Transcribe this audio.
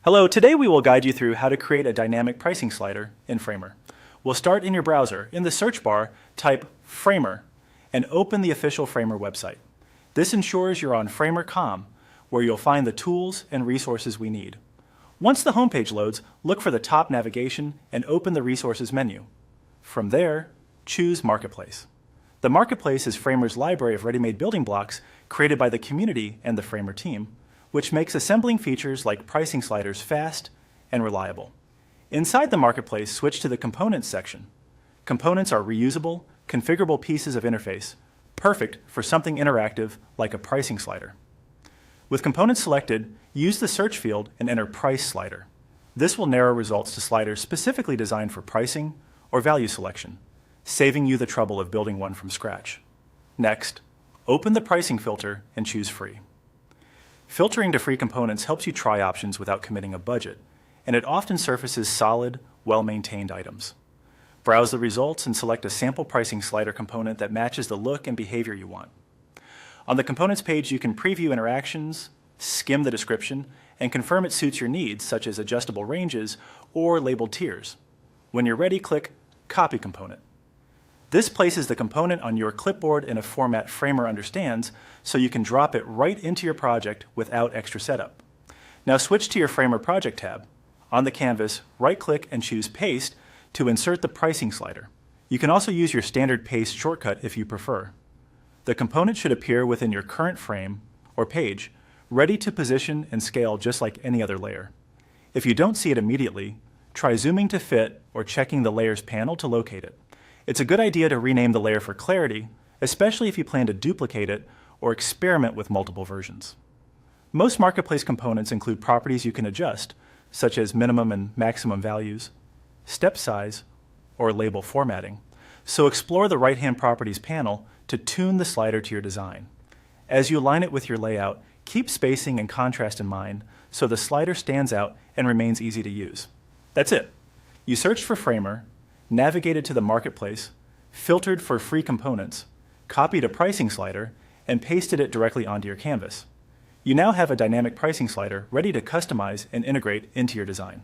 Hello, today we will guide you through how to create a dynamic pricing slider in Framer. We'll start in your browser. In the search bar, type Framer and open the official Framer website. This ensures you're on Framer.com, where you'll find the tools and resources we need. Once the homepage loads, look for the top navigation and open the Resources menu. From there, choose Marketplace. The Marketplace is Framer's library of ready-made building blocks created by the community and the Framer team, which makes assembling features like pricing sliders fast and reliable. Inside the Marketplace, switch to the Components section. Components are reusable, configurable pieces of interface, perfect for something interactive like a pricing slider. With components selected, use the search field and enter Price Slider. This will narrow results to sliders specifically designed for pricing or value selection, saving you the trouble of building one from scratch. Next, open the pricing filter and choose Free. Filtering to free components helps you try options without committing a budget, and it often surfaces solid, well-maintained items. Browse the results and select a sample pricing slider component that matches the look and behavior you want. On the Components page, you can preview interactions, skim the description, and confirm it suits your needs, such as adjustable ranges or labeled tiers. When you're ready, click Copy Component. This places the component on your clipboard in a format Framer understands, so you can drop it right into your project without extra setup. Now switch to your Framer Project tab. On the canvas, right-click and choose Paste to insert the pricing slider. You can also use your standard paste shortcut if you prefer. The component should appear within your current frame or page, ready to position and scale just like any other layer. If you don't see it immediately, try zooming to fit or checking the Layers panel to locate it. It's a good idea to rename the layer for clarity, especially if you plan to duplicate it or experiment with multiple versions. Most Marketplace components include properties you can adjust, such as minimum and maximum values, step size, or label formatting. So explore the right-hand Properties panel to tune the slider to your design. As you align it with your layout, keep spacing and contrast in mind so the slider stands out and remains easy to use. That's it. You searched for Framer, navigated to the Marketplace, filtered for free components, copied a pricing slider, and pasted it directly onto your canvas. You now have a dynamic pricing slider ready to customize and integrate into your design.